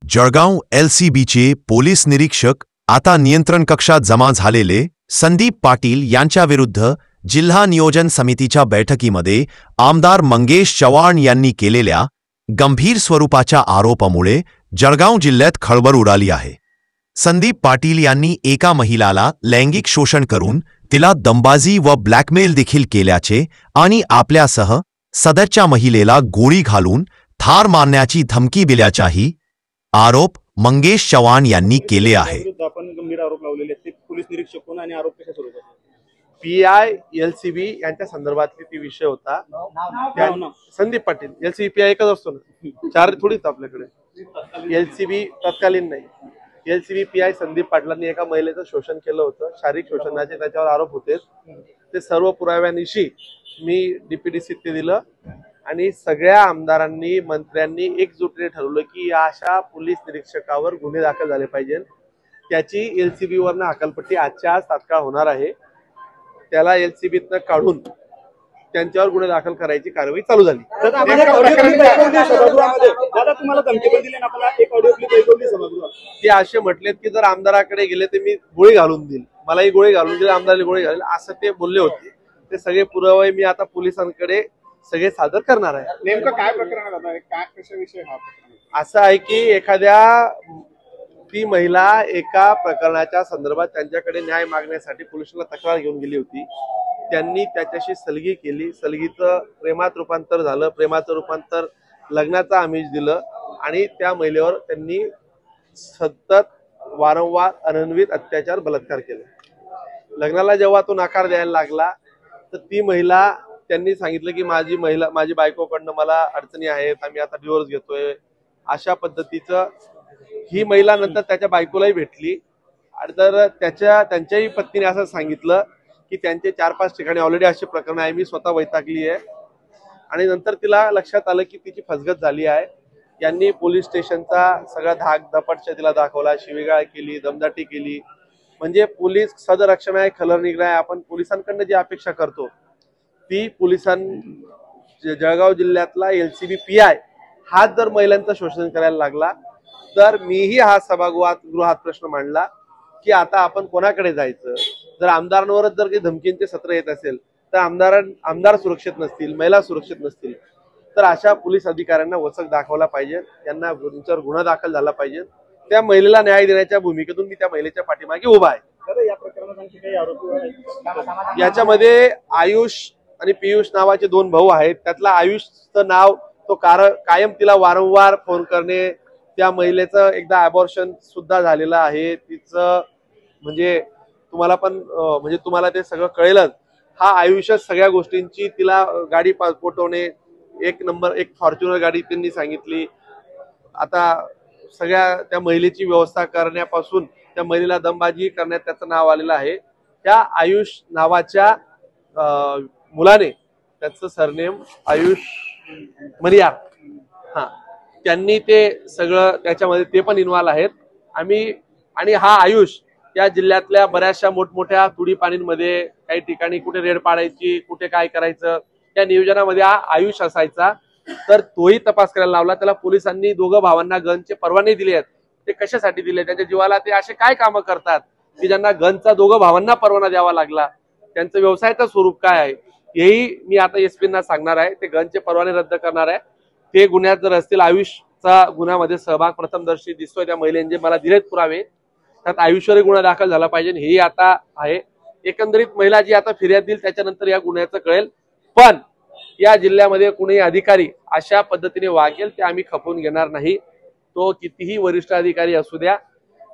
Jalgaon LCBचे police निरीक्षक आता नियंत्रण कक्षात जमा झालेले संदीप पाटील यांच्याविरुद्ध जिल्हा नियोजन समितीच्या बैठकीमध्ये आमदार मंगेश चव्हाण यांनी केलेल्या गंभीर स्वरूपाच्या आरोपामुळे जळगाव जिल्ह्यात खळबळ उडाली आहे। संदीप पाटील यांनी एका महिलाला लैंगिक शोषण करून तिला दंबाजी व ब्लॅकमेल देखील केल्याचे आणि आपल्यासह सदरच्या महिलेला गोळी घालून ठार मारण्याची धमकी दिल्याचाही आरोप मंगेश चव्हाण यांनी केले आहे। आपण गंभीर आरोप लावलेले आहेत। पोलीस निरीक्षक कोण आणि आरोप कशा स्वरूपात? PI LCB यांच्या संदर्भातली ती विषय होता। संदीप पाटील LCB PI एकच असतो ना, चार थोडीच आपल्याकडे। LCB तत्कालीन नाही, LCB PI संदीप पाटलांनी एका महिलेचं शोषण केलं होतं, शारीरिक शोषणाचे त्याच्यावर आरोप होते। ते सर्व पुराव्यानिशी मी DPDC ते दिलं आणि सगळ्या आमदारांनी मंत्र्यांनी एकजुटीने ठरवलं की अशा पोलीस निरीक्षकावर गुन्हे दाखल झाले पाहिजे। त्याची LCB वरनं हकालपट्टी आजच्या आज तात्काळ होणार आहे। त्याला LCBतनं काढून त्यांच्यावर गुन्हे दाखल करायची कारवाई चालू झाली। ते असे म्हटलेत की जर आमदाराकडे गेले तर मी गोळी घालून देईल, मलाही गोळी घालून देईल, आमदाराला गोळी घालेल, असं ते बोलले होते। ते सगळे पुरावे मी आता पोलिसांकडे सगळे सादर करणार आहे। नेमकं काय प्रकरण आहे, काय कशाविषयी हा प्रकरण? असं आहे की एखाद्या ती महिला एका प्रकरणाच्या संदर्भात त्यांच्याकडे न्याय मागण्यासाठी पोलिसांना तक्रार घेऊन गेली होती। त्यांनी त्याच्याशी सलगी केली, सलगीचं प्रेमात रूपांतर झालं, प्रेमाचं रूपांतर लग्नाचं आमिष दिलं आणि त्या महिलेवर त्यांनी सतत वारंवार अनन्वित अत्याचार बलात्कार केले। लग्नाला जेव्हा तो नकार द्यायला लागला तर ती महिला त्यांनी सांगितलं की माझी बायकोकडनं मला अडचणी आहेत, आम्ही आता डिवोर्स घेतोय, अशा पद्धतीचं। ही महिला नंतर त्याच्या बायकोलाही भेटली तर त्यांच्याही पत्नीने असं सांगितलं की त्यांचे 4-5 ठिकाणी ऑलरेडी अशी प्रकरण आहे, मी स्वतः वैतागली आहे। आणि नंतर तिला लक्षात आलं की तिची फसगत झाली आहे। यांनी पोलीस स्टेशनचा सगळा धाक दपटशा तिला दाखवला, शिवीगाळ केली, दमदाटी केली। म्हणजे पोलीस सदरक्षण आहे, खलनिग्रह आहे। आपण पोलिसांकडनं जी अपेक्षा करतो ती जळगाव जिल्ह्यातला LCB PI हाच जर महिलांचं शोषण करायला लागला तर मीही हा सभागृहात प्रश्न मांडला की आता आपण कोणाकडे जायचं? जर आमदारांवरच जर काही धमकींचे सत्र येत असेल तर आमदार सुरक्षित नसतील, महिला सुरक्षित नसतील, तर अशा पोलीस अधिकाऱ्यांना वचक दाखवला पाहिजे, त्यांना त्यांच्यावर गुन्हा दाखल झाला पाहिजे। त्या महिलेला न्याय देण्याच्या भूमिकेतून मी त्या महिलेच्या पाठीमागे उभा आहे। या प्रकरणात आणखी काही आरोपी आहेत? याच्यामध्ये आयुष आणि पियुष नावाचे 2 भाऊ आहेत। त्यातला आयुषचं नाव तो कायम तिला वारंवार फोन करणे, त्या महिलेचं एकदा अबॉर्शन सुद्धा झालेलं आहे तिचं, म्हणजे तुम्हाला ते सगळं कळेलच। हा आयुष्य सगळ्या गोष्टींची तिला गाडी पोटवणे, एक फॉर्च्युनर गाडी त्यांनी सांगितली। आता सगळ्या त्या महिलेची व्यवस्था करण्यापासून त्या महिलेला दमबाजी करण्यात त्याचं नाव आलेलं आहे। त्या आयुष नावाच्या मुलाने, त्याचं सरनेम आयुष मरिया, त्यांनी ते सगळं त्याच्यामध्ये ते पण इन्व्हॉल्व आहेत। आणि हा आयुष या जिल्ह्यातल्या बऱ्याचशा मोठमोठ्या तुडी पाणींमध्ये काही ठिकाणी कुठे रेड पाडायची, कुठे काय करायचं, त्या नियोजनामध्ये हा आयुष असायचा। तर तोही तपास करायला लावला। त्याला पोलिसांनी 2 भावांना गनचे परवाने दिले आहेत। ते कशासाठी दिले? त्यांच्या जीवाला ते असे काय कामं करतात की ज्यांना गनचा 2 भावांना परवाना द्यावा लागला? त्यांचं व्यवसायाचं स्वरूप काय आहे हेही मी आता SP-ना सांगणार आहे। ते गनचे परवाने रद्द करणार आहे। ते गुन्ह्यात जर असतील, आयुषचा गुन्ह्यामध्ये सहभाग प्रथमदर्शी दिसतोय त्या महिलेने जे मला दिलेत पुरावे, त्यात आयुष्यही गुन्हा दाखल झाला पाहिजे हेही आता आहे। एकंदरीत महिला जी आता फिर्याद देईल त्याच्यानंतर या गुन्ह्याचं कळेल। पण या जिल्ह्यामध्ये कुणीही अधिकारी अशा पद्धतीने वागेल ते आम्ही खपवून घेणार नाही। तो कितीही वरिष्ठ अधिकारी असू द्या,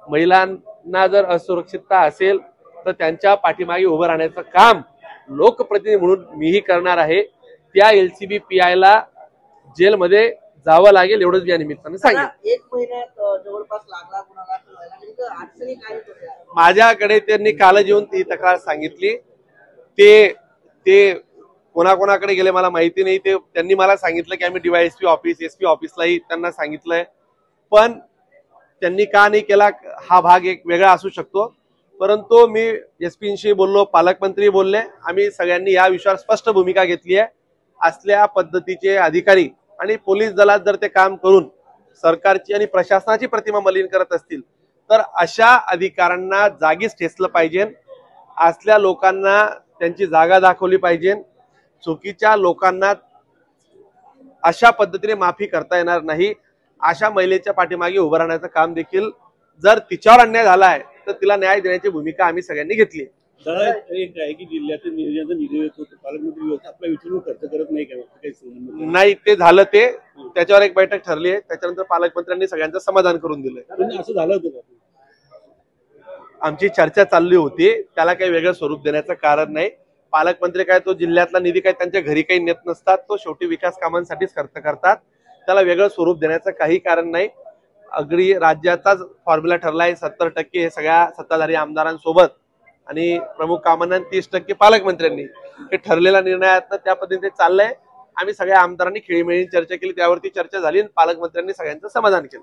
महिलांना जर असुरक्षितता असेल तर त्यांच्या पाठीमागे उभं राहण्याचं काम लोकप्रतिनिधी म्हणून मीही करणार आहे। त्या LCB PI ला जेलमध्ये जावं लागेल एवढंच या निमित्ताने सांगितलं। 1 महिन्यात जवळपास लागला गुन्हा दाखल व्हायला, नेमकं अडचणी काय होत्या? माझ्याकडे त्यांनी काल येऊन ती तक्रार सांगितली। ते कोणाकोणाकडे गेले मला माहिती नाही। त्यांनी मला सांगितलं की आम्ही DYSP ऑफिस, SP ऑफिसलाही त्यांना सांगितलंय, पण त्यांनी का नाही केला हा भाग एक वेगळा असू शकतो। परंतु मी SP-शी बोललो, पालकमंत्री बोलले, आम्ही सगळ्यांनी या विषयावर स्पष्ट भूमिका घेतली आहे। असल्या पद्धतीचे अधिकारी आणि पोलीस दलात जर ते काम करून सरकारची आणि प्रशासनाची प्रतिमा मलिन करत असतील तर अशा अधिकाऱ्यांना जागीच ठेचलं पाहिजे. असल्या लोकांना त्यांची जागा दाखवली पाहिजे. चुकीच्या लोकांना अशा पद्धतीने माफी करता येणार नाही. अशा महिलेच्या पाठीमागे उभं राहण्याचं काम देखील जर तिच्यावर अन्याय झालाय तर तिला न्याय देण्याची भूमिका आम्ही सगळ्यांनी घेतली. दादा एक आहे की जिल्ह्यातील नियोजनाचा निधी येतो पालकमंत्री व्यवस्था आपला विचारून खर्च करत नाही का काही संबंध नाही, ते झालं. ते त्याच्यावर एक बैठक ठरली आहे. त्याच्यानंतर पालकमंत्र्यांनी सगळ्यांचं समाधान करून दिलंय. पण असं झालं होतं का? आमची चर्चा चालली होती. त्याला काही वेगळं स्वरूप देण्याचं कारण नाही. पालकमंत्री काय तो जिल्ह्यातला निधी काय त्यांच्या घरी काही नेत नसतात. तो शेवटी विकास कामांसाठीच खर्च करतात. त्याला वेगळं स्वरूप देण्याचं काही कारण नाही. अगदी राज्याचाच फॉर्म्युला ठरलाय. 70% हे सगळ्या सत्ताधारी आमदारांसोबत आणि प्रमुख कामांना 30% पालकमंत्र्यांनी हे ठरलेला निर्णयात त्या पद्धतीने चाललंय. आम्ही सगळ्या आमदारांनी खेळीमेळी चर्चा केली. त्यावरती चर्चा झाली आणि पालकमंत्र्यांनी सगळ्यांचं समाधान केलं.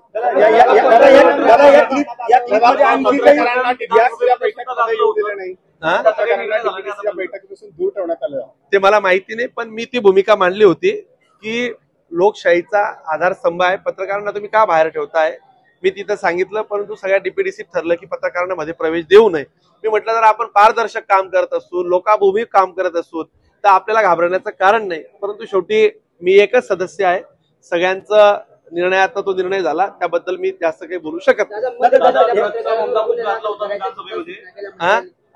ते मला माहिती नाही, पण मी ती भूमिका मांडली होती की लोकशाहीचा आधारस्तंभ आहे. पत्रकारांना तुम्ही का बाहेर ठेवताय? मी तिथं सांगितलं, परंतु सगळ्या डीपीडीसीत ठरलं की पत्रकारांना मध्ये प्रवेश देऊ नये. मी म्हटलं जर आपण पारदर्शक काम करत असू, लोकाभिमुख काम करत असू तर आपल्याला घाबरण्याचं कारण नाही. परंतु शेवटी मी एकच सदस्य आहे. सगळ्यांचा निर्णयातनं तो निर्णय झाला. त्याबद्दल मी जास्त काही बोलू शकत नाही.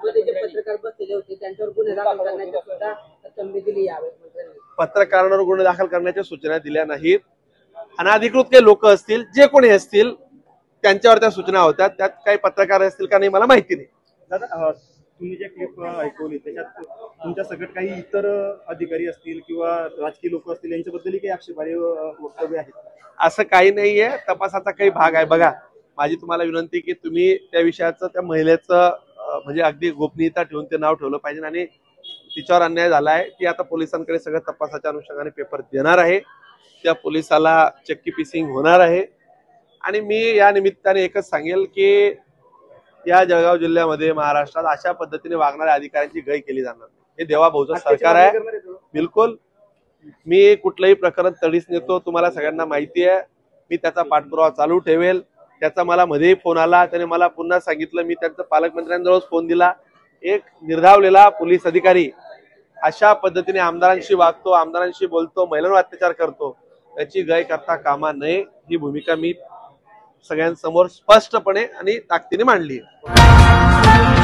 पत्रकार बसलेले होते त्यांच्यावर गुन्हे दाखल करण्याची सुद्धा संधी दिली यावेळी. पत्रकारांवर गुन्हे दाखल करण्याच्या सूचना दिल्या नाहीत. अनधिकृत काही लोक असतील, जे कोणी असतील त्यांच्यावर त्या सूचना होत्या. त्यात काही पत्रकार असतील का नाही मला माहिती नाही. दादा तुम्ही जे क्लिप ऐकवली त्याच्यात तुमच्या सगळ्यात काही इतर अधिकारी असतील किंवा राजकीय लोक असतील यांच्याबद्दल काही आक्षेपार्ह वक्तव्य आहेत? असं काही नाहीये. तपासाचा काही भाग आहे. बघा, माझी तुम्हाला विनंती की तुम्ही त्या विषयाचं, त्या महिलेचं म्हणजे अगदी गोपनीयता ठेवून ते नाव ठेवलं पाहिजे. आणि तिच्यावर अन्याय झालाय. ती आता पोलिसांकडे सगळं तपासाच्या अनुषंगाने पेपर देणार आहे. त्या पोलिसाला चक्की पिसिंग होणार आहे. आणि मी या निमित्ताने एकच सांगेल की या जळगाव जिल्ह्यामध्ये, महाराष्ट्रात अशा पद्धतीने वागणाऱ्या अधिकाऱ्यांची गय केली जाणार. हे देवाभाऊचं सरकार आहे. बिलकुल मी कुठलंही प्रकरण तडीस नेतो, तुम्हाला सगळ्यांना माहिती आहे. मी त्याचा पाठपुरावा चालू ठेवेल. त्याचा मला मध्येही फोन आला, त्याने मला पुन्हा सांगितलं. मी त्यांचा पालकमंत्र्यांजवळ फोन दिला. एक निर्धावलेला पोलीस अधिकारी अशा पद्धतीने आमदारांशी वागतो, आमदारांशी बोलतो, महिलांवर अत्याचार करतो, याची गय करता कामा नये. ही भूमिका मी सगळ्यांसमोर स्पष्टपणे आणि ताकदीने मांडली आहे.